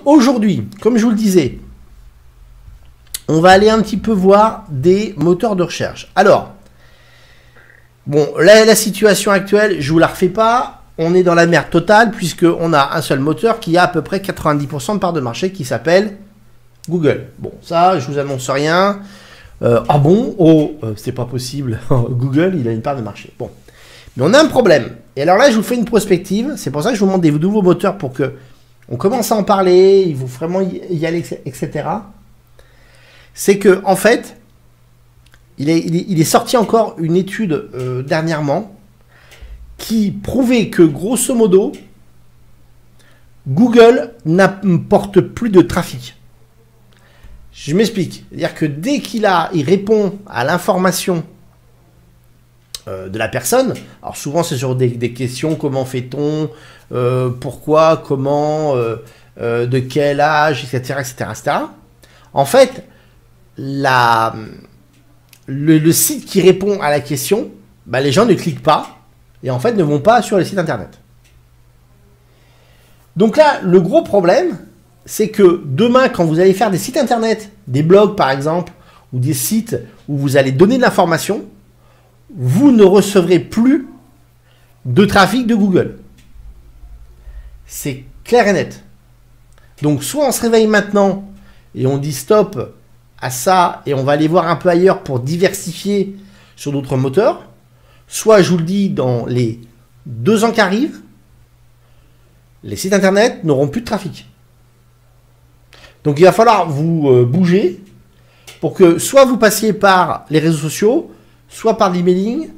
aujourd'hui, comme je vous le disais, on va aller un petit peu voir des moteurs de recherche. Alors, bon, là, la situation actuelle, je vous la refais pas. On est dans la merde totale puisqu'on a un seul moteur qui a à peu près 90% de part de marché qui s'appelle Google. Bon, ça, je vous annonce rien. Ah bon? Oh, c'est pas possible. Google, il a une part de marché. Bon, mais on a un problème. Et alors là, je vous fais une prospective. C'est pour ça que je vous montre des nouveaux moteurs pour que on commence à en parler. Il faut vraiment y aller, etc. C'est que en fait, il est sorti encore une étude dernièrement qui prouvait que grosso modo, Google n'apporte plus de trafic. Je m'explique. C'est-à-dire que dès il répond à l'information de la personne, alors souvent c'est sur des questions, comment fait-on, pourquoi, comment, de quel âge, etc., etc., etc. En fait, le site qui répond à la question, bah, les gens ne cliquent pas et en fait ne vont pas sur les sites internet. Donc là, le gros problème, c'est que demain, quand vous allez faire des sites internet, des blogs par exemple, ou des sites où vous allez donner de l'information, vous ne recevrez plus de trafic de Google. C'est clair et net. Donc soit on se réveille maintenant et on dit stop à ça et on va aller voir un peu ailleurs pour diversifier sur d'autres moteurs, soit je vous le dis, dans les 2 ans qui arrivent, les sites internet n'auront plus de trafic. Donc il va falloir vous bouger pour que soit vous passiez par les réseaux sociaux, soit par l'emailing,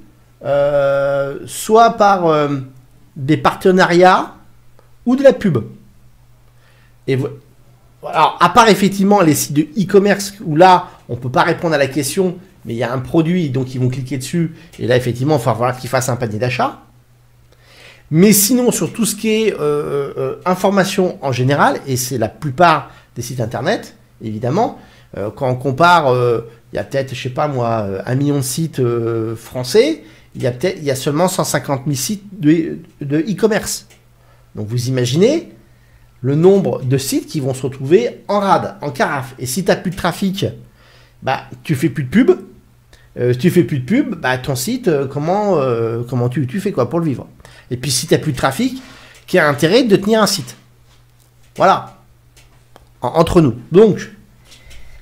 soit par des partenariats ou de la pub. Et alors, à part effectivement les sites de e-commerce où là, on ne peut pas répondre à la question, mais il y a un produit, donc ils vont cliquer dessus, et là, effectivement, il va falloir qu'ils fassent un panier d'achat. Mais sinon, sur tout ce qui est information en général, et c'est la plupart des sites internet, évidemment, quand on compare, il y a peut-être, je sais pas moi, 1 million de sites français, il y a seulement 150 000 sites de e-commerce. Donc vous imaginez le nombre de sites qui vont se retrouver en rade, en carafe. Et si tu n'as plus de trafic, bah, tu fais plus de pub. Si tu fais plus de pub, bah, ton site, comment tu fais quoi pour le vivre? Et puis si tu n'as plus de trafic, qui a intérêt de tenir un site? Voilà. Entre nous. Donc,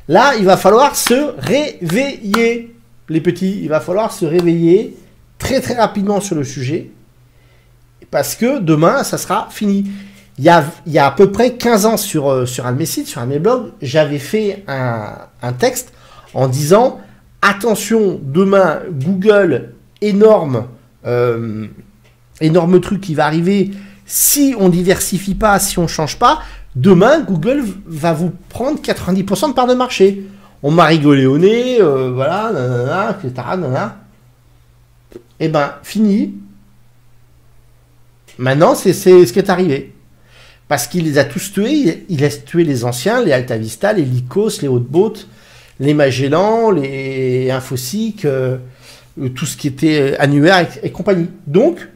là, il va falloir se réveiller, les petits. Il va falloir se réveiller très très rapidement sur le sujet. Parce que demain, ça sera fini. Il y a à peu près 15 ans sur un de mes sites, sur un de mes blogs, j'avais fait un texte en disant « Attention, demain, Google, énorme truc qui va arriver. Si on ne diversifie pas, si on ne change pas, demain, Google va vous prendre 90% de part de marché. » On m'a rigolé au nez, voilà, nanana, etc. Nanana. Eh ben, fini. Maintenant, c'est ce qui est arrivé. Parce qu'il les a tous tués, il laisse tuer les anciens, les Alta Vista, les Lycos, les Haute-Boat, les Magellan, les Infosic, tout ce qui était annuaire et compagnie. Donc,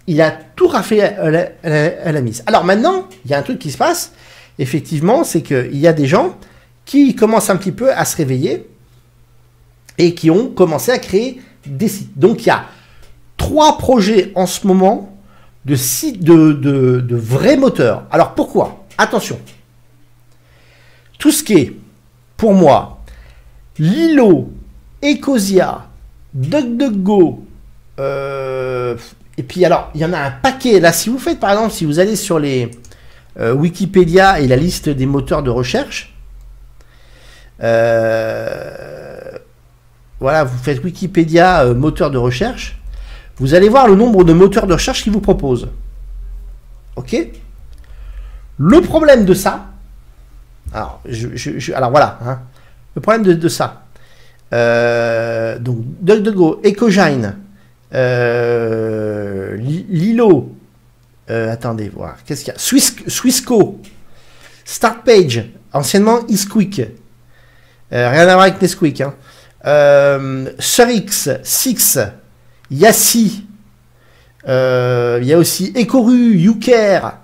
il a tout raflé à la mise. Alors maintenant, il y a un truc qui se passe, effectivement, c'est qu'il y a des gens qui commencent un petit peu à se réveiller et qui ont commencé à créer des sites. Donc, il y a 3 projets en ce moment de sites de vrais moteurs. Alors pourquoi? Attention. Tout ce qui est, pour moi, Lilo, Ecosia, DuckDuckGo, et puis alors, il y en a un paquet. Là, si vous faites, par exemple, si vous allez sur les Wikipédia et la liste des moteurs de recherche, voilà, vous faites Wikipédia moteur de recherche, vous allez voir le nombre de moteurs de recherche qu'ils vous proposent. Ok? Le problème de ça, alors, alors voilà, hein, le problème de ça, donc DuckDuckGo, Ecogine, Lilo, attendez, voir, qu'est-ce qu'il y a? Swissco, Startpage, anciennement Isquick, rien à voir avec Nesquik, hein. Surix, Six, Yassi, il y a aussi Ecoru, Ucare.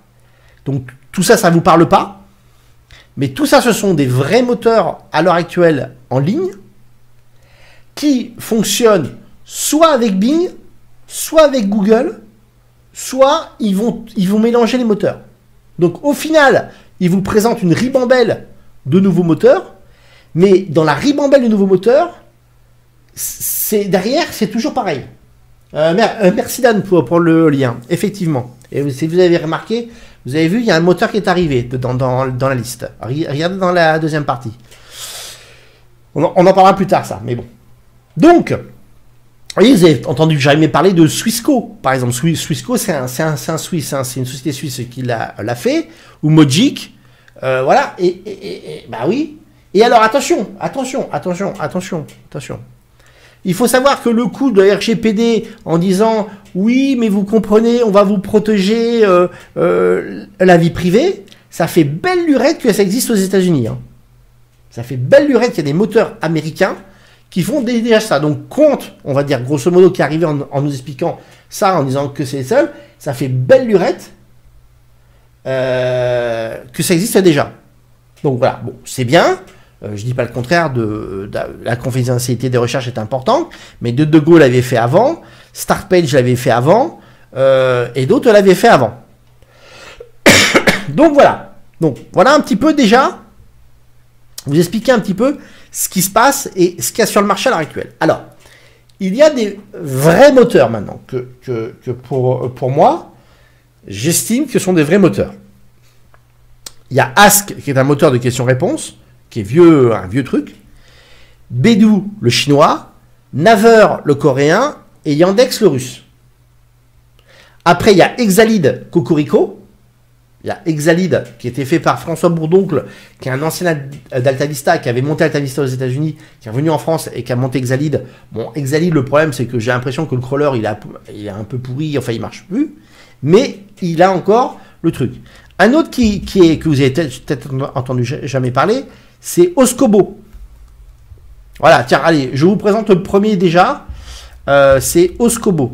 Donc tout ça, ça ne vous parle pas. Mais tout ça, ce sont des vrais moteurs à l'heure actuelle en ligne qui fonctionnent soit avec Bing, soit avec Google, soit ils vont mélanger les moteurs. Donc au final, ils vous présentent une ribambelle de nouveaux moteurs, mais dans la ribambelle de nouveaux moteurs, derrière, c'est toujours pareil. Merci Dan pour le lien, effectivement. Et si vous avez remarqué, vous avez vu, il y a un moteur qui est arrivé dans la liste. Regardez dans la deuxième partie. On en parlera plus tard, ça, mais bon. Donc, vous voyez, vous avez entendu jamais parler de Swissco, par exemple. Swissco, c'est un Suisse, hein, c'est une société suisse qui l'a fait, ou Mogic, voilà, et bah oui. Et alors, attention. Il faut savoir que le coût de RGPD en disant oui, mais vous comprenez, on va vous protéger la vie privée, ça fait belle lurette que ça existe aux États-Unis. Hein. Ça fait belle lurette qu'il y a des moteurs américains qui font déjà ça. Donc, compte, on va dire grosso modo, qui est arrivé en nous expliquant ça, en disant que c'est les seuls, ça fait belle lurette que ça existe déjà. Donc voilà, bon, c'est bien. Je dis pas le contraire, la confidentialité des recherches est importante, mais De Gaulle l'avait fait avant, Startpage l'avait fait avant, et d'autres l'avaient fait avant. Donc voilà un petit peu déjà, vous expliquer un petit peu ce qui se passe et ce qu'il y a sur le marché à l'heure actuelle. Alors, il y a des vrais moteurs maintenant, que pour moi, j'estime que ce sont des vrais moteurs. Il y a Ask, qui est un moteur de questions-réponses, qui est un vieux truc, Beidou, le chinois, Naver, le coréen, et Yandex, le russe. Après, il y a Exalid, Cocorico. Il y a Exalid, qui était fait par François Bourdoncle, qui est un ancien d'Altavista, qui avait monté Altavista aux États-Unis, qui est revenu en France et qui a monté Exalid. Bon, Exalid, le problème, c'est que j'ai l'impression que le crawler, il est un peu pourri, enfin, il marche plus, mais il a encore le truc. Un autre que vous avez peut-être entendu jamais parler, c'est Oscobo. Voilà, tiens, allez, je vous présente le premier déjà. C'est Oscobo.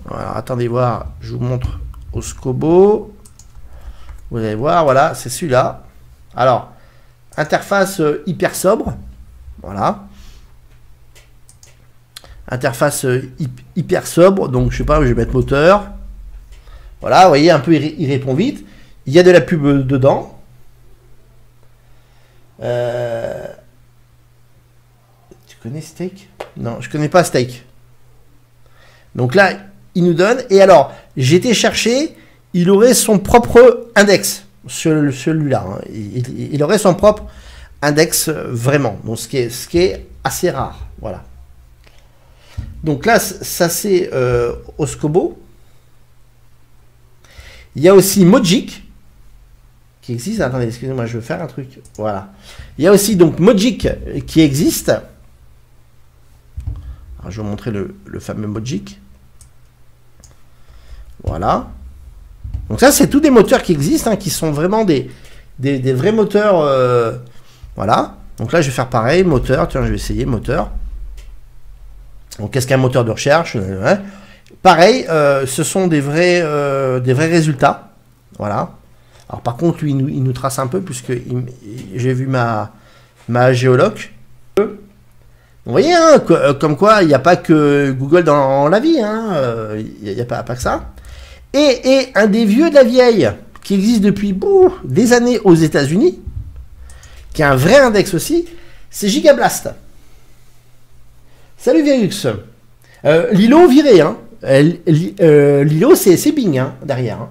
Voilà, attendez voir, je vous montre Oscobo. Vous allez voir, voilà, c'est celui-là. Alors, interface hyper sobre. Voilà. Interface hyper sobre. Donc, je sais pas, je vais mettre moteur. Voilà, vous voyez, un peu, il répond vite. Il y a de la pub dedans. Tu connais Steak? Non, je connais pas Steak. Donc là, il nous donne. Et alors, j'ai été chercher. Il aurait son propre index, celui-là. Hein. Il aurait son propre index vraiment. Donc, ce qui est assez rare. Voilà. Donc là, ça c'est Oscobo. Il y a aussi Mogic qui existe. Attendez, excusez-moi, je veux faire un truc. Voilà. Il y a aussi donc Mogic qui existe. Alors, je vais vous montrer le fameux Mogic. Voilà. Donc ça, c'est tous des moteurs qui existent, hein, qui sont vraiment des vrais moteurs. Voilà. Donc là, je vais faire pareil, moteur. Tiens, je vais essayer moteur. Donc, qu'est-ce qu'un moteur de recherche? Pareil, ce sont des vrais résultats. Voilà. Alors, par contre, lui, il nous trace un peu, puisque j'ai vu ma géoloc. Vous voyez, hein, comme quoi, il n'y a pas que Google dans la vie. Hein, il n'y a pas que ça. Et un des vieux de la vieille, qui existe depuis des années aux États-Unis, qui a un vrai index aussi, c'est Gigablast. Salut Virux. Lilo viré, hein. Lilo, c'est Bing, hein, derrière.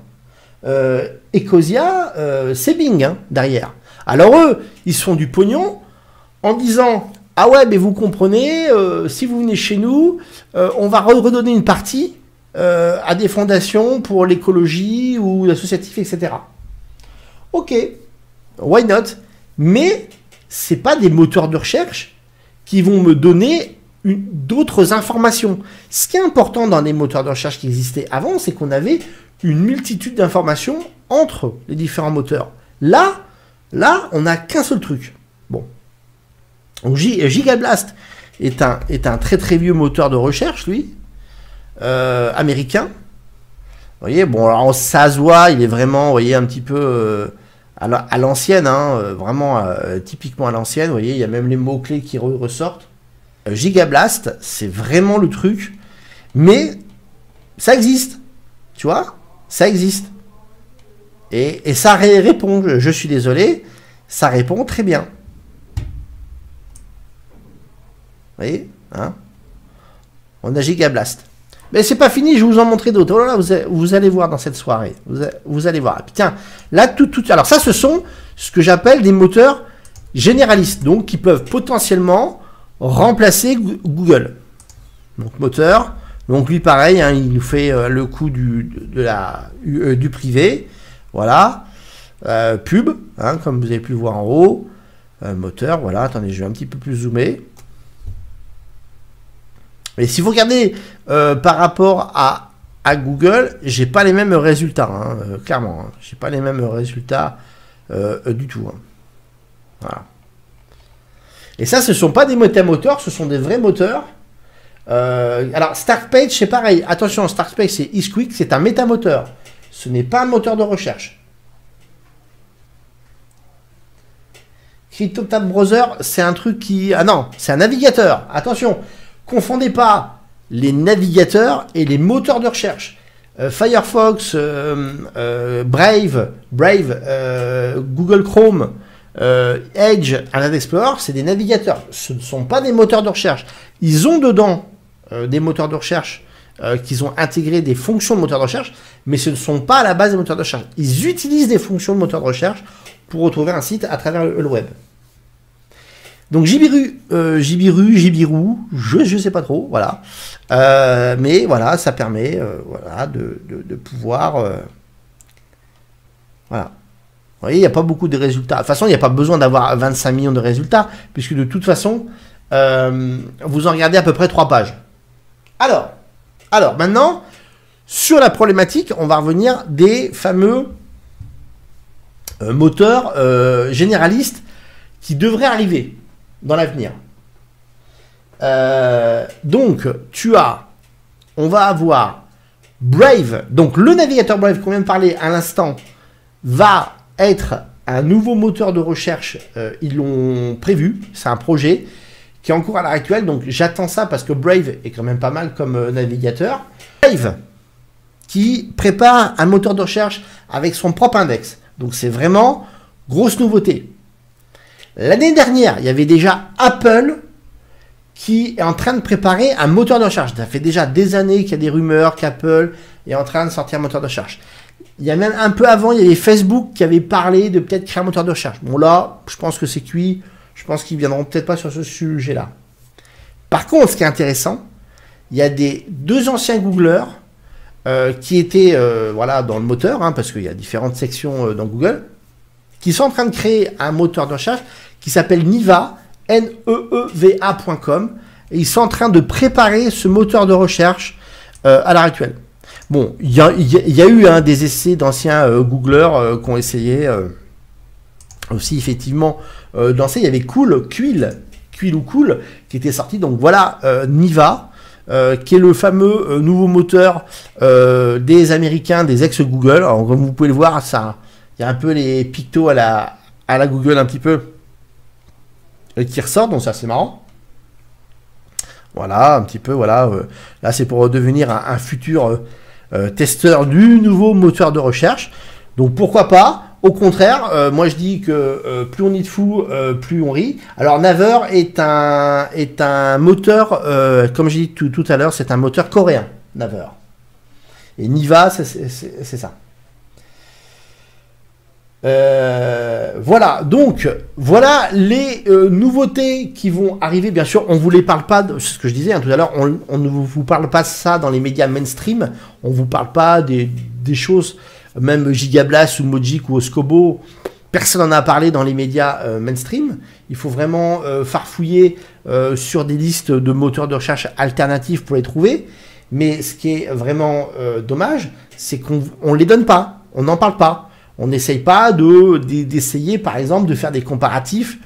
Hein. Ecosia, c'est Bing, hein, derrière. Alors eux, ils se font du pognon en disant « Ah ouais, mais vous comprenez, si vous venez chez nous, on va redonner une partie à des fondations pour l'écologie ou l'associatif, etc. » Ok, why not? Mais c'est pas des moteurs de recherche qui vont me donner d'autres informations. Ce qui est important dans les moteurs de recherche qui existaient avant, c'est qu'on avait une multitude d'informations entre les différents moteurs. Là, on n'a qu'un seul truc. Bon. Donc, Gigablast est un très très vieux moteur de recherche, lui, américain. Vous voyez, bon, alors ça se voit, il est vraiment, vous voyez, un petit peu Alors, à l'ancienne, hein, vraiment typiquement à l'ancienne, vous voyez, il y a même les mots-clés qui ressortent. Gigablast, c'est vraiment le truc, mais ça existe, tu vois, ça existe. Et ça répond, je suis désolé, ça répond très bien. Vous voyez, hein, on a Gigablast. Mais c'est pas fini, je vais vous en montrer d'autres. Oh là là, vous allez voir dans cette soirée. Vous allez voir. Et puis, tiens, là, alors ça, ce sont ce que j'appelle des moteurs généralistes, donc qui peuvent potentiellement remplacer Google. Donc moteur, donc lui pareil, hein, il nous fait le coup du privé. Voilà. Pub, hein, comme vous avez pu le voir en haut. Moteur, voilà. Attendez, je vais un petit peu plus zoomer. Mais si vous regardez par rapport à Google, j'ai pas les mêmes résultats, hein, clairement. Hein, j'ai pas les mêmes résultats du tout. Hein. Voilà. Et ça, ce ne sont pas des moteurs, ce sont des vrais moteurs. Alors, StartPage, c'est pareil. Attention, StartPage, c'est Isquick, c'est un métamoteur. Ce n'est pas un moteur de recherche. CryptoTab Browser, c'est un truc qui... Ah non, c'est un navigateur. Attention, confondez pas les navigateurs et les moteurs de recherche. Firefox, Brave, Google Chrome, Edge, Internet Explorer, c'est des navigateurs. Ce ne sont pas des moteurs de recherche. Ils ont dedans des moteurs de recherche qui ont intégré des fonctions de moteur de recherche, mais ce ne sont pas à la base des moteurs de recherche. Ils utilisent des fonctions de moteur de recherche pour retrouver un site à travers le web. Donc Jibiru, je sais pas trop, voilà. Mais voilà, ça permet voilà, de pouvoir... voilà. Vous voyez, il n'y a pas beaucoup de résultats. De toute façon, il n'y a pas besoin d'avoir 25 millions de résultats, puisque de toute façon, vous en regardez à peu près 3 pages. Alors, maintenant, sur la problématique, on va revenir des fameux moteurs généralistes qui devraient arriver dans l'avenir. Donc, on va avoir Brave, donc le navigateur Brave qu'on vient de parler à l'instant, va être un nouveau moteur de recherche, ils l'ont prévu, c'est un projet qui est en cours à l'heure actuelle, donc j'attends ça parce que Brave est quand même pas mal comme navigateur. Brave, qui prépare un moteur de recherche avec son propre index, donc c'est vraiment grosse nouveauté. L'année dernière, il y avait déjà Apple qui est en train de préparer un moteur de recherche. Ça fait déjà des années qu'il y a des rumeurs qu'Apple est en train de sortir un moteur de recherche. Il y a même un peu avant, il y avait Facebook qui avait parlé de peut-être créer un moteur de recherche. Bon là, je pense que c'est cuit. Je pense qu'ils viendront peut-être pas sur ce sujet-là. Par contre, ce qui est intéressant, il y a deux anciens Googlers qui étaient voilà, dans le moteur, hein, parce qu'il y a différentes sections dans Google, qui sont en train de créer un moteur de recherche qui s'appelle Neeva, neeva.com, et ils sont en train de préparer ce moteur de recherche à l'heure actuelle. Bon, il y a eu des essais d'anciens Googlers qui ont essayé aussi effectivement d'essayer. Il y avait Quill ou Cool qui était sorti. Donc voilà, Neeva, qui est le fameux nouveau moteur des Américains, des ex-Google. Alors comme vous pouvez le voir, ça, il y a un peu les pictos à la Google un petit peu qui ressortent, donc ça c'est marrant. Voilà, un petit peu, voilà. Là c'est pour devenir un futur testeur du nouveau moteur de recherche. Donc pourquoi pas? Au contraire, moi je dis que plus on est de fou, plus on rit. Alors Naver est un moteur, comme j'ai dit tout à l'heure, c'est un moteur coréen, Naver. Et Neeva, c'est ça. Voilà, donc voilà les nouveautés qui vont arriver. Bien sûr, on ne vous les parle pas, c'est ce que je disais tout à l'heure, on ne vous parle pas ça dans les médias mainstream, on ne vous parle pas des choses, même Gigablast ou Mojic ou Oscobo, personne n'en a parlé dans les médias mainstream. Il faut vraiment farfouiller sur des listes de moteurs de recherche alternatifs pour les trouver. Mais ce qui est vraiment dommage, c'est qu'on ne les donne pas, on n'en parle pas. On n'essaye pas d'essayer, par exemple, de faire des comparatifs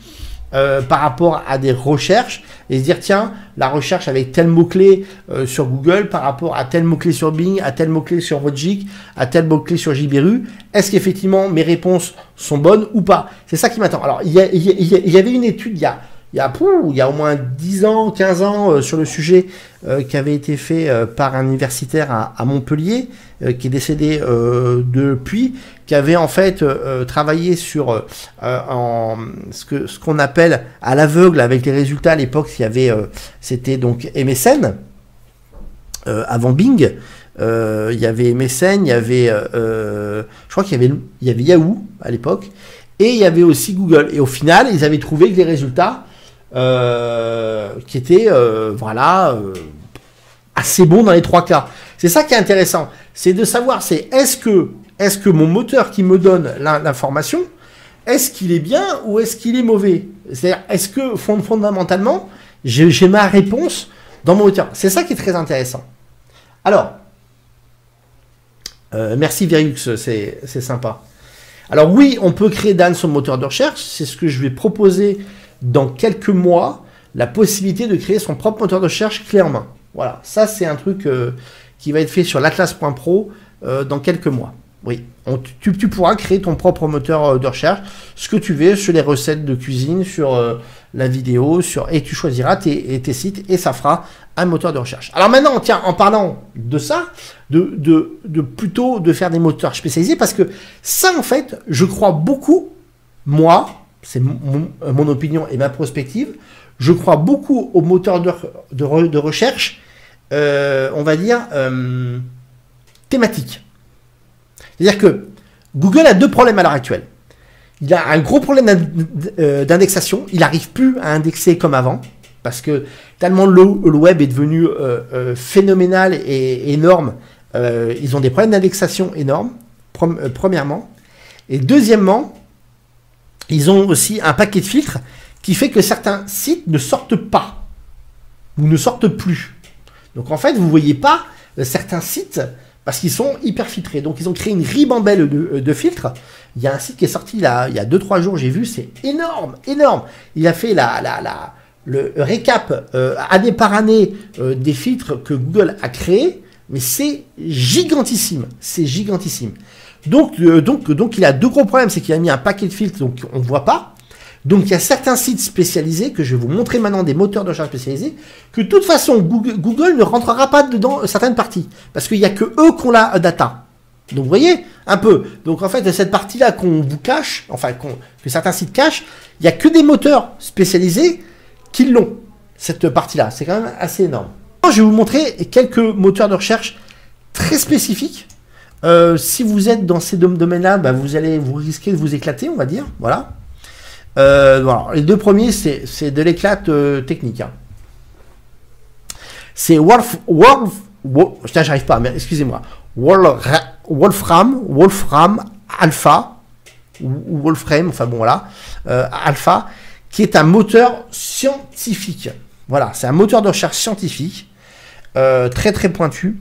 par rapport à des recherches et se dire tiens, la recherche avec tel mot-clé sur Google par rapport à tel mot-clé sur Bing, à tel mot-clé sur Logic, à tel mot-clé sur JBeru, est-ce qu'effectivement mes réponses sont bonnes ou pas? C'est ça qui m'attend. Alors, il y avait une étude il y a au moins 10 ans, 15 ans sur le sujet qui avait été fait par un universitaire à Montpellier, qui est décédé depuis, qui avait en fait travaillé sur ce qu'on appelle à l'aveugle avec les résultats à l'époque, c'était donc MSN avant Bing. Il y avait MSN, il y avait je crois qu'il y avait Yahoo à l'époque, et il y avait aussi Google. Et au final, ils avaient trouvé que les résultats qui étaient assez bons dans les 3 cas. C'est ça qui est intéressant, c'est de savoir est-ce que mon moteur qui me donne l'information, est-ce qu'il est bien ou est-ce qu'il est mauvais? C'est-à-dire, est-ce que fondamentalement, j'ai ma réponse dans mon moteur? C'est ça qui est très intéressant. Alors, merci Virux, c'est sympa. Alors oui, on peut créer Dan son moteur de recherche, c'est ce que je vais proposer dans quelques mois, la possibilité de créer son propre moteur de recherche clé en main. Voilà, ça c'est un truc qui va être fait sur l'Atlas.pro dans quelques mois. Oui, tu pourras créer ton propre moteur de recherche, ce que tu veux, sur les recettes de cuisine, sur la vidéo, et tu choisiras tes sites et ça fera un moteur de recherche. Alors maintenant, tiens, en parlant de ça, plutôt de faire des moteurs spécialisés, parce que ça, en fait, je crois beaucoup, moi, c'est mon opinion et ma perspective, je crois beaucoup aux moteurs de recherche, on va dire, thématiques. C'est-à-dire que Google a 2 problèmes à l'heure actuelle. Il a un gros problème d'indexation. Il n'arrive plus à indexer comme avant, parce que tellement le web est devenu phénoménal et énorme. Ils ont des problèmes d'indexation énormes, premièrement. Et deuxièmement, ils ont aussi un paquet de filtres qui fait que certains sites ne sortent pas ou ne sortent plus. Donc en fait, vous ne voyez pas certains sites parce qu'ils sont hyper filtrés. Donc ils ont créé une ribambelle de filtres. Il y a un site qui est sorti là, il y a 2-3 jours, j'ai vu, c'est énorme, énorme. Il a fait le récap année par année des filtres que Google a créés, mais c'est gigantissime, c'est gigantissime. Donc il a 2 gros problèmes, c'est qu'il a mis un paquet de filtres, donc on ne voit pas. Donc il y a certains sites spécialisés, que je vais vous montrer maintenant, des moteurs de recherche spécialisés, que de toute façon Google ne rentrera pas dedans certaines parties, parce qu'il n'y a que eux qui ont la data. Donc vous voyez, un peu. Donc en fait, cette partie-là qu'on vous cache, enfin que certains sites cachent, il n'y a que des moteurs spécialisés qui l'ont, cette partie-là. C'est quand même assez énorme. Je vais vous montrer quelques moteurs de recherche très spécifiques. Si vous êtes dans ces domaines-là, bah, vous risquez de vous éclater, on va dire. Voilà. Voilà. Les 2 premiers, c'est de l'éclat technique. Hein. C'est j'arrive pas, mais excusez-moi. Wolfram Alpha, ou Wolfram, enfin bon voilà, Alpha, qui est un moteur scientifique. Voilà, c'est un moteur de recherche scientifique, très très pointu,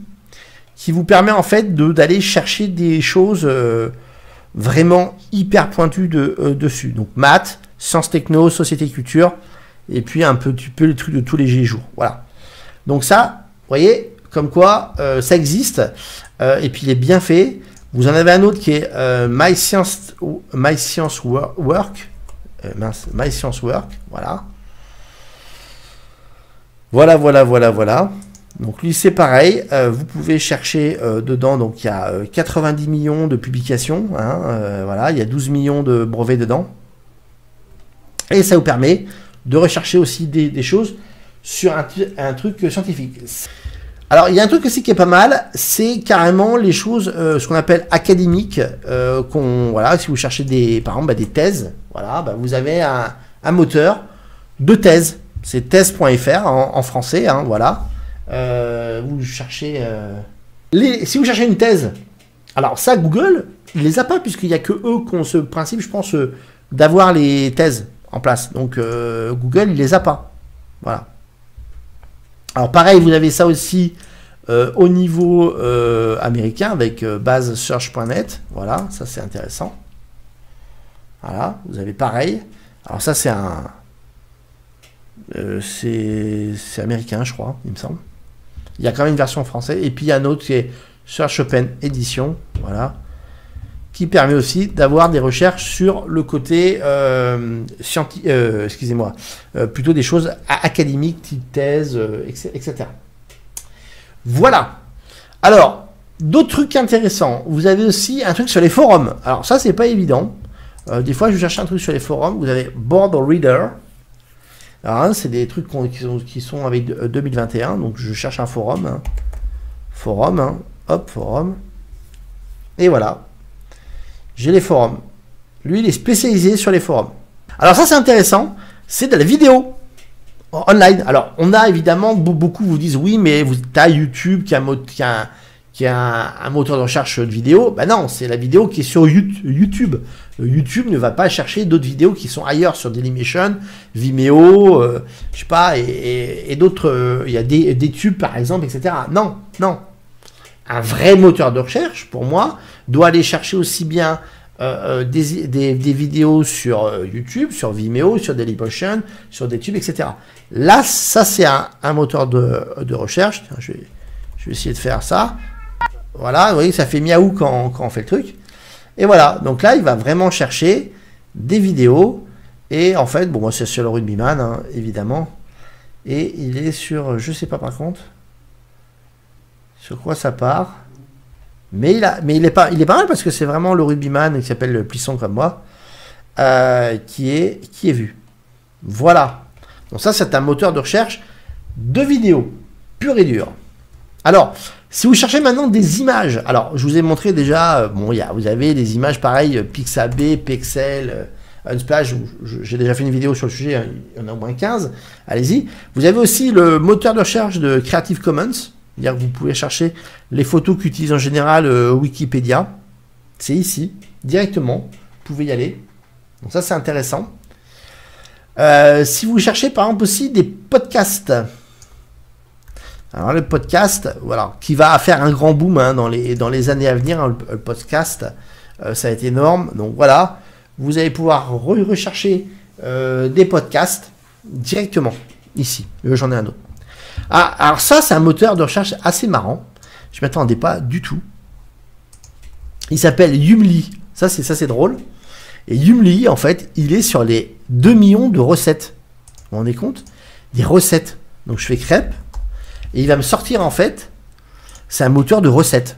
qui vous permet en fait d'aller chercher des choses vraiment hyper pointues dessus. Donc maths, sciences techno, société culture, et puis un petit peu les trucs de tous les jours. Voilà. Donc ça, vous voyez, comme quoi ça existe, et puis il est bien fait. Vous en avez un autre qui est My Science Work, voilà. Voilà. Donc lui c'est pareil, vous pouvez chercher dedans, donc il y a 90 millions de publications, hein, voilà, il y a 12 millions de brevets dedans. Et ça vous permet de rechercher aussi des choses sur un truc scientifique. Alors il y a un truc aussi qui est pas mal, c'est carrément les choses, ce qu'on appelle académiques, voilà, si vous cherchez par exemple des thèses, voilà, bah, vous avez un moteur de thèse, c'est thèse.fr en français, hein, voilà. Vous cherchez si vous cherchez une thèse, alors ça Google il les a pas, puisqu'il n'y a que eux qui ont ce principe, je pense, d'avoir les thèses en place. Donc Google il les a pas, voilà. Alors pareil, vous avez ça aussi au niveau américain avec basesearch.net, voilà, ça c'est intéressant. Voilà, vous avez pareil. Alors ça c'est C'est américain, je crois, il me semble. Il y a quand même une version française. Et puis il y a un autre qui est Search Open Edition, voilà, qui permet aussi d'avoir des recherches sur le côté scientifique, excusez-moi, plutôt des choses académiques, type thèse, etc. Voilà. Alors, d'autres trucs intéressants. Vous avez aussi un truc sur les forums. Alors ça, c'est pas évident. Des fois, je cherche un truc sur les forums. Vous avez Board Reader. Alors, hein, c'est des trucs qui sont avec 2021. Donc, je cherche un forum. Hein. Forum. Hein. Hop, forum. Et voilà. J'ai les forums. Lui, il est spécialisé sur les forums. Alors, ça, c'est intéressant. C'est de la vidéo online. Alors, on a évidemment, beaucoup vous disent, oui, mais tu as YouTube qui a un moteur de recherche de vidéo. Ben non, c'est la vidéo qui est sur YouTube. YouTube ne va pas chercher d'autres vidéos qui sont ailleurs sur Dailymotion, Vimeo, je sais pas, et d'autres. Il y a des tubes par exemple, etc. Non, non. Un vrai moteur de recherche, pour moi, doit aller chercher aussi bien des vidéos sur YouTube, sur Vimeo, sur Dailymotion, sur des tubes, etc. Là, ça c'est un moteur de recherche. Tiens, je vais essayer de faire ça. Voilà, vous voyez, ça fait miaou quand on fait le truc. Et voilà, donc là, il va vraiment chercher des vidéos. Et en fait, bon, moi, c'est sur le rugbyman, hein, évidemment. Et il est sur, je sais pas par contre, sur quoi ça part. Mais il est pas mal parce que c'est vraiment le rugbyman qui s'appelle le Plisson comme moi, qui est vu. Voilà. Donc ça, c'est un moteur de recherche de vidéos, pur et dur. Alors, si vous cherchez maintenant des images, alors je vous ai montré déjà, bon, vous avez des images pareilles, Pixabay, Pexel, Unsplash, j'ai déjà fait une vidéo sur le sujet, hein, il y en a au moins 15, allez-y. Vous avez aussi le moteur de recherche de Creative Commons, c'est-à-dire que vous pouvez chercher les photos qu'utilise en général Wikipédia, c'est ici, directement, vous pouvez y aller, donc ça c'est intéressant. Si vous cherchez par exemple aussi des podcasts, alors le podcast, voilà, qui va faire un grand boom hein, dans les années à venir, hein, le podcast, ça a été énorme. Donc voilà, vous allez pouvoir rechercher des podcasts directement ici. J'en ai un autre. Ah, alors ça, c'est un moteur de recherche assez marrant. Je ne m'attendais pas du tout. Il s'appelle Youmli. Ça c'est drôle. Et Youmli, en fait, il est sur les 2 millions de recettes. Vous vous rendez compte? Des recettes. Donc je fais crêpes. Et il va me sortir en fait, c'est un moteur de recettes.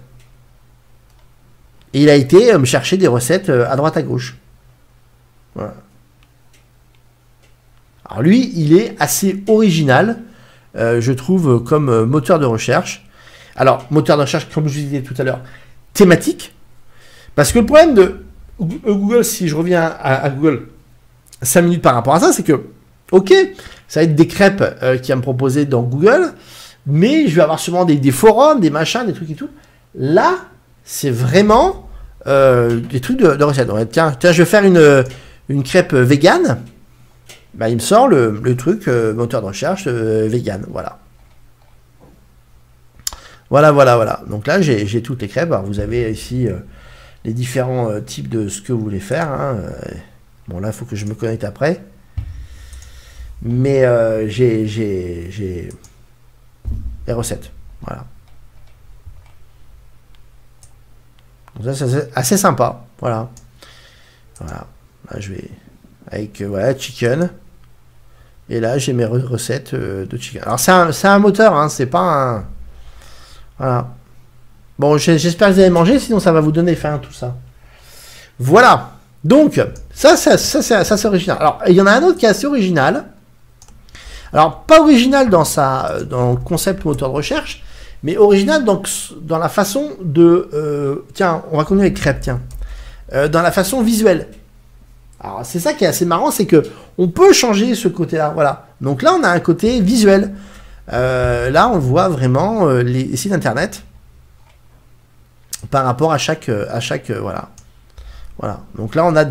Et il a été me chercher des recettes à droite à gauche. Voilà. Alors lui, il est assez original, je trouve, comme moteur de recherche. Alors, moteur de recherche, comme je vous disais tout à l'heure, thématique. Parce que le problème de Google, si je reviens à Google 5 minutes par rapport à ça, c'est que, ok, ça va être des crêpes qu'il va me proposer dans Google, mais je vais avoir sûrement des forums, des machins, des trucs et tout. Là, c'est vraiment des trucs de recettes. Donc, tiens, je vais faire une crêpe vegan. Bah, il me sort le truc moteur de recherche vegan. Voilà. Voilà. Donc là, j'ai toutes les crêpes. Alors, vous avez ici les différents types de ce que vous voulez faire. Hein. Bon, là, il faut que je me connecte après. Mais j'ai les recettes, voilà. Donc ça, c'est assez sympa, voilà. Voilà, là je vais avec voilà, chicken. Et là j'ai mes recettes de chicken. Alors c'est un moteur, hein, c'est pas un... Voilà. Bon, j'espère que vous allez manger, sinon ça va vous donner faim tout ça. Voilà. Donc, ça c'est original. Alors, il y en a un autre qui est assez original. Alors, pas original dans le concept moteur de recherche, mais original dans la façon de... tiens, on va continuer avec crêpes, tiens. Dans la façon visuelle. Alors, c'est ça qui est assez marrant, c'est que on peut changer ce côté-là, voilà. Donc là, on a un côté visuel. Là, on voit vraiment les sites internet par rapport à chaque voilà. Voilà. Donc là, on a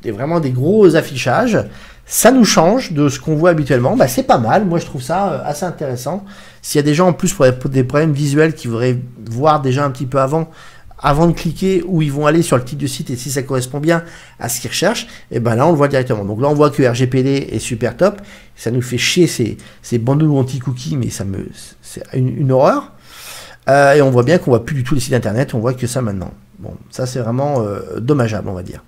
vraiment des gros affichages. Ça nous change de ce qu'on voit habituellement. Bah, c'est pas mal. Moi, je trouve ça assez intéressant. S'il y a des gens en plus pour des problèmes visuels qui voudraient voir déjà un petit peu avant avant de cliquer où ils vont aller sur le titre du site et si ça correspond bien à ce qu'ils recherchent, et ben là on le voit directement. Donc là on voit que RGPD est super top, ça nous fait chier ces bandeaux anti-cookies, mais c'est une horreur. Et on voit bien qu'on voit plus du tout les sites internet, on voit que ça maintenant. Bon, ça c'est vraiment dommageable, on va dire.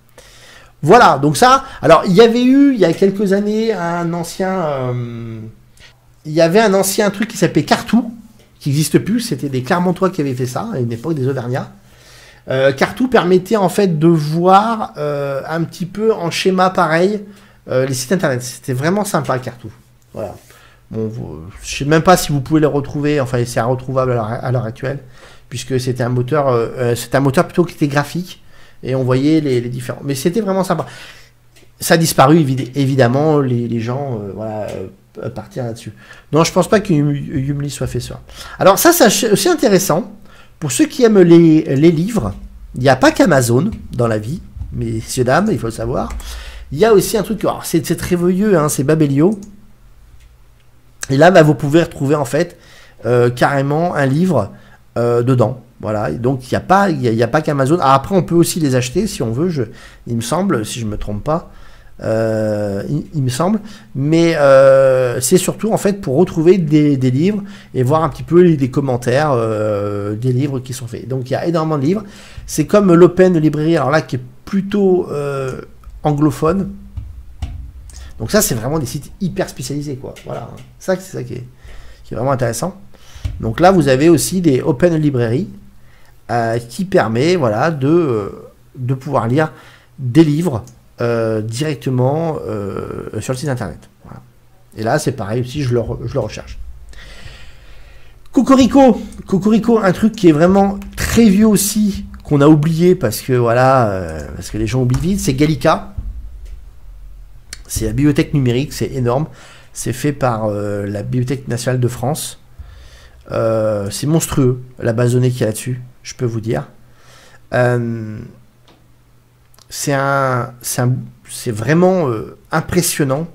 Voilà, donc ça, alors il y avait eu, il y a quelques années, il y avait un ancien truc qui s'appelait Cartou, qui n'existe plus, c'était des Clermontois qui avaient fait ça, à une époque des Auvergnats. Cartou permettait en fait de voir un petit peu en schéma pareil les sites internet. C'était vraiment sympa, Cartou. Voilà. Bon, je sais même pas si vous pouvez les retrouver, enfin c'est inretrouvable à l'heure actuelle, puisque c'était un moteur plutôt qui était graphique, et on voyait les différents. Mais c'était vraiment sympa. Ça a disparu, évidemment, les gens partir là-dessus. Non, je pense pas que Youmli soit fait ça. Alors ça, c'est aussi intéressant, pour ceux qui aiment les livres, il n'y a pas qu'Amazon dans la vie, messieurs, dames, il faut le savoir. Il y a aussi un truc, c'est très vieux, hein, c'est Babelio. Et là, bah, vous pouvez retrouver en fait carrément un livre dedans. Voilà, et donc il n'y a pas qu'Amazon. Ah, après, on peut aussi les acheter si on veut, il me semble, si je ne me trompe pas. Il me semble. Mais c'est surtout en fait pour retrouver des livres et voir un petit peu les commentaires des livres qui sont faits. Donc il y a énormément de livres. C'est comme l'Open Librairie, alors là qui est plutôt anglophone. Donc ça, c'est vraiment des sites hyper spécialisés, quoi. Voilà, c'est ça qui est vraiment intéressant. Donc là, vous avez aussi des Open Librairie qui permet, voilà, de pouvoir lire des livres directement sur le site internet. Voilà. Et là, c'est pareil aussi, je le recherche. Cocorico, un truc qui est vraiment très vieux aussi, qu'on a oublié parce que voilà, parce que les gens oublient vite, c'est Gallica. C'est la bibliothèque numérique, c'est énorme. C'est fait par la Bibliothèque nationale de France. C'est monstrueux, la base de données qu'il y a là-dessus, je peux vous dire. C'est vraiment impressionnant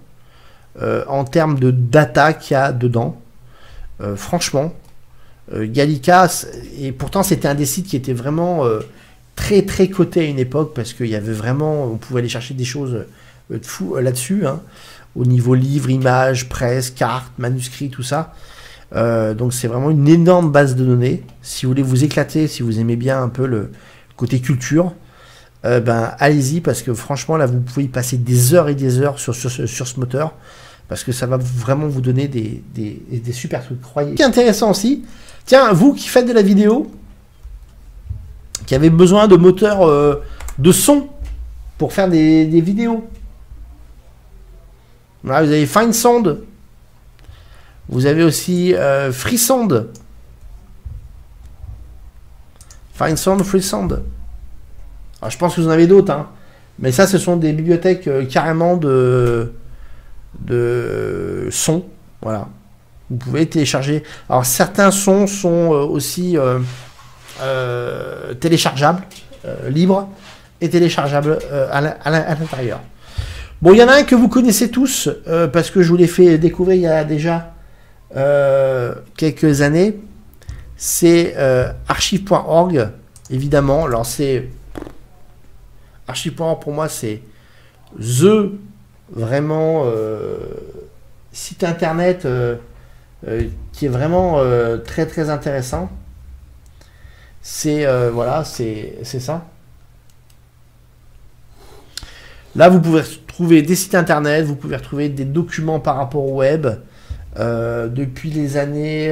en termes de data qu'il y a dedans. Franchement, Gallica, et pourtant c'était un des sites qui était vraiment très très coté à une époque parce qu'il y avait vraiment, on pouvait aller chercher des choses de fou là-dessus, hein, au niveau livre, images, presse, cartes, manuscrits, tout ça. Donc c'est vraiment une énorme base de données. Si vous voulez vous éclater, si vous aimez bien un peu le côté culture, ben allez-y parce que franchement là vous pouvez y passer des heures et des heures sur ce moteur parce que ça va vraiment vous donner des super trucs, croyez. Ce qui est intéressant aussi, tiens, vous qui faites de la vidéo, qui avez besoin de moteurs de son pour faire des vidéos. Voilà, vous avez FineSound. Vous avez aussi FreeSound. FineSound, FreeSound. Alors, je pense que vous en avez d'autres, hein. Mais ça, ce sont des bibliothèques carrément de sons. Voilà. Vous pouvez télécharger. Alors, certains sons sont aussi téléchargeables, libres, et téléchargeables à l'intérieur. Bon, il y en a un que vous connaissez tous, parce que je vous l'ai fait découvrir il y a déjà quelques années. C'est archive.org, évidemment. Alors, c'est archive.org pour moi, c'est vraiment site internet qui est vraiment très très intéressant. C'est voilà, c'est ça. Là, vous pouvez trouver des sites internet, vous pouvez retrouver des documents par rapport au web depuis les années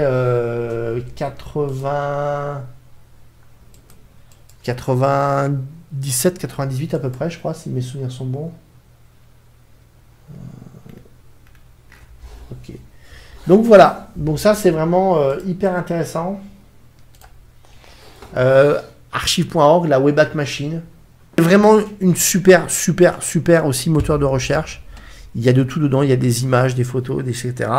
97, 98 à peu près, je crois, si mes souvenirs sont bons. Ok. Donc voilà. Donc ça, c'est vraiment hyper intéressant. Archive.org, la Wayback Machine. C'est vraiment une super aussi moteur de recherche. Il y a de tout dedans, il y a des images, des photos, etc.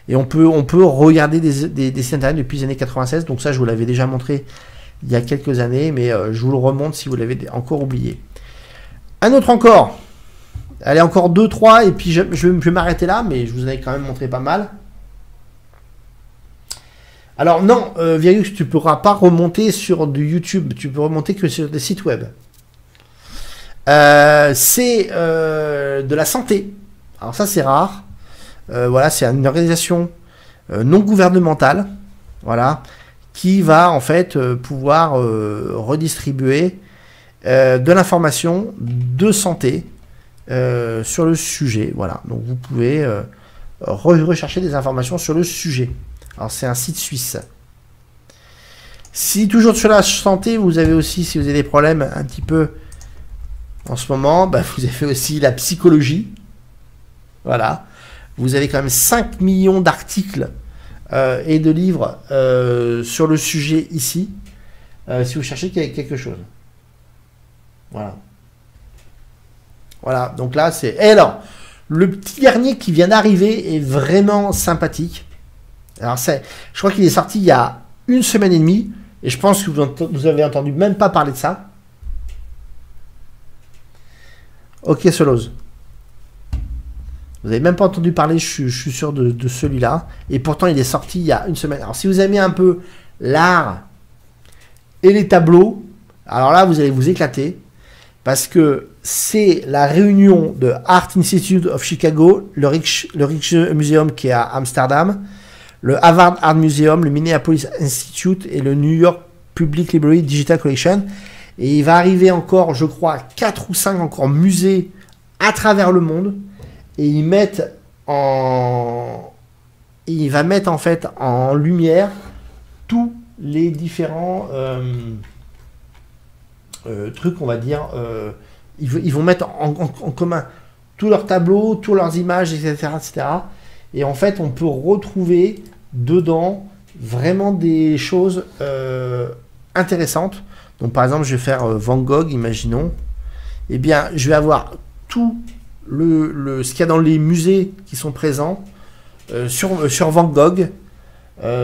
Et on peut regarder des sites internet depuis les années 96. Donc ça, je vous l'avais déjà montré il y a quelques années, mais je vous le remonte si vous l'avez encore oublié. Un autre encore. Allez, encore 2, 3, et puis je vais m'arrêter là, mais je vous en ai quand même montré pas mal. Alors non, Virux, tu ne pourras pas remonter sur du YouTube, tu peux remonter que sur des sites web. C'est de la santé. Alors ça c'est rare. Voilà, c'est une organisation non gouvernementale, voilà, qui va en fait pouvoir redistribuer de l'information de santé sur le sujet. Voilà, donc vous pouvez rechercher des informations sur le sujet. Alors c'est un site suisse. Si toujours sur la santé, vous avez aussi, si vous avez des problèmes un petit peu en ce moment, bah, vous avez aussi la psychologie. Voilà. Vous avez quand même 5 millions d'articles et de livres sur le sujet ici, si vous cherchez quelque chose. Voilà. Voilà, donc là c'est... Et alors, le petit dernier qui vient d'arriver est vraiment sympathique. Alors je crois qu'il est sorti il y a 1 semaine et demie, et je pense que vous avez entendu même pas parler de ça. Ok Solos. Vous n'avez même pas entendu parler, je suis sûr, de celui-là. Et pourtant, il est sorti il y a 1 semaine. Alors, si vous aimez un peu l'art et les tableaux, alors là, vous allez vous éclater. Parce que c'est la réunion de Art Institute of Chicago, le Rijksmuseum qui est à Amsterdam, le Harvard Art Museum, le Minneapolis Institute et le New York Public Library Digital Collection. Et il va arriver encore, je crois, 4 ou 5 encore musées à travers le monde. Et il va mettre en fait en lumière tous les différents trucs, on va dire. Ils vont mettre en commun tous leurs tableaux, tous leurs images, etc., etc. Et en fait, on peut retrouver dedans vraiment des choses intéressantes. Donc, par exemple, je vais faire Van Gogh, imaginons. Eh bien, je vais avoir tout ce qu'il y a dans les musées qui sont présents sur Van Gogh.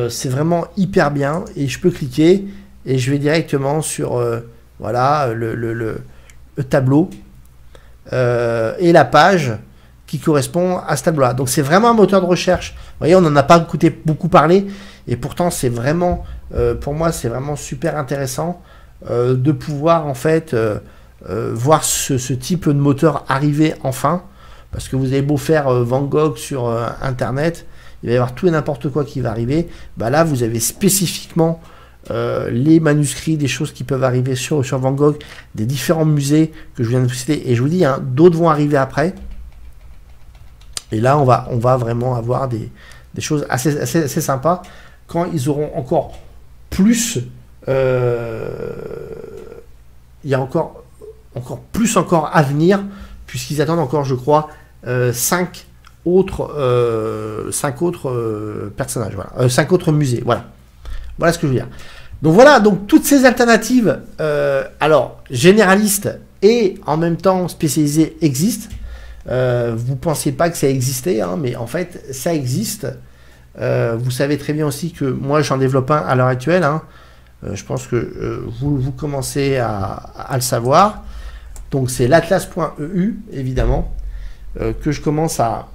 C'est vraiment hyper bien. Et je peux cliquer et je vais directement sur voilà, le tableau et la page qui correspond à ce tableau-là. Donc c'est vraiment un moteur de recherche. Vous voyez, on n'en a pas beaucoup parlé. Et pourtant, c'est vraiment, pour moi, c'est vraiment super intéressant de pouvoir en fait... voir ce type de moteur arriver enfin, parce que vous avez beau faire Van Gogh sur internet, il va y avoir tout et n'importe quoi qui va arriver. Bah là vous avez spécifiquement les manuscrits, des choses qui peuvent arriver sur Van Gogh, des différents musées que je viens de vous citer, et je vous dis, hein, d'autres vont arriver après, et là on va vraiment avoir des choses assez sympas quand ils auront encore plus il y a encore plus à venir, puisqu'ils attendent encore, je crois, 5 autres personnages, voilà, 5 autres musées, voilà ce que je veux dire. Donc voilà, donc toutes ces alternatives, alors généralistes et en même temps spécialisées existent. Vous pensiez pas que ça existait, hein, mais en fait ça existe. Vous savez très bien aussi que moi j'en développe un à l'heure actuelle, hein. Je pense que vous commencez à le savoir. Donc c'est l'atlas.eu, évidemment, que je commence maintenant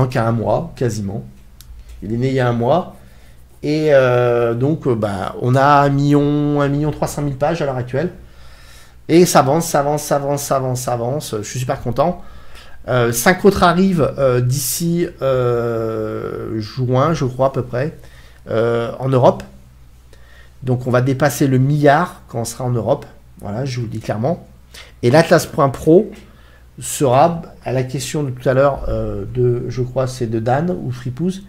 qu'à 1 mois, quasiment. Il est né il y a 1 mois. Et donc, bah, on a 1 300 000 pages à l'heure actuelle. Et ça avance. Je suis super content. 5 autres arrivent d'ici juin, je crois, à peu près, en Europe. Donc, on va dépasser le milliard quand on sera en Europe. Voilà, je vous le dis clairement. Et l'Atlas.pro sera, à la question de tout à l'heure, je crois c'est de Dan ou Fripouze,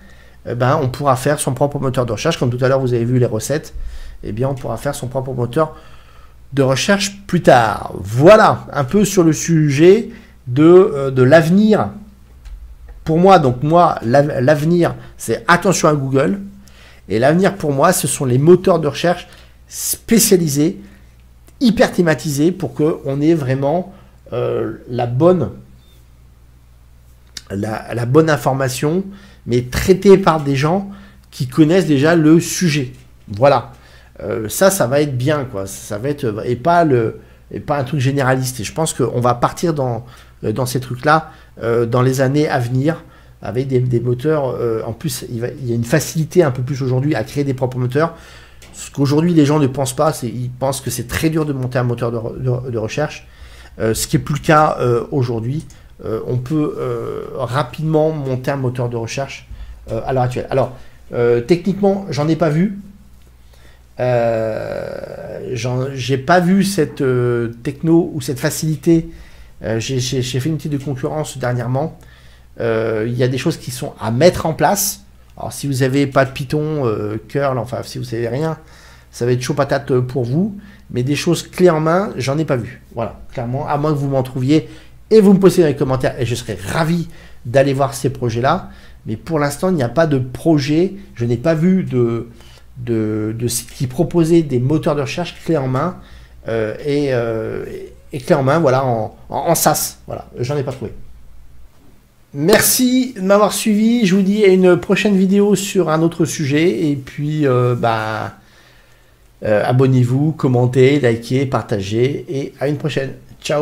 on pourra faire son propre moteur de recherche. Comme tout à l'heure, vous avez vu les recettes. Eh bien, on pourra faire son propre moteur de recherche plus tard. Voilà, un peu sur le sujet de l'avenir. Pour moi, l'avenir, c'est attention à Google. Et l'avenir, pour moi, ce sont les moteurs de recherche spécialisés, hyper thématisés, pour qu'on ait vraiment la bonne information, mais traitée par des gens qui connaissent déjà le sujet. Voilà. Ça va être bien, quoi. Ça va être et pas un truc généraliste. Et je pense qu'on va partir dans ces trucs-là dans les années à venir. avec des moteurs. En plus, il y a une facilité un peu plus aujourd'hui à créer des propres moteurs. Ce qu'aujourd'hui les gens ne pensent pas, c'est ils pensent que c'est très dur de monter un moteur de recherche. Ce qui est plus le cas aujourd'hui. On peut rapidement monter un moteur de recherche à l'heure actuelle. Alors, techniquement, j'en ai pas vu. J'ai pas vu cette techno ou cette facilité. J'ai fait une petite de concurrence dernièrement. Il y a des choses qui sont à mettre en place. Alors si vous n'avez pas de Python, curl, enfin si vous savez rien, ça va être chaud patate pour vous. Mais des choses clés en main, j'en ai pas vu. Voilà, clairement, à moins que vous m'en trouviez et vous me posez dans les commentaires et je serais ravi d'aller voir ces projets-là. Mais pour l'instant, il n'y a pas de projet. Je n'ai pas vu de sites qui proposaient des moteurs de recherche clés en main et clés en main, voilà, en SaaS. Voilà, j'en ai pas trouvé. Merci de m'avoir suivi. Je vous dis à une prochaine vidéo sur un autre sujet. Et puis, abonnez-vous, commentez, likez, partagez. Et à une prochaine. Ciao.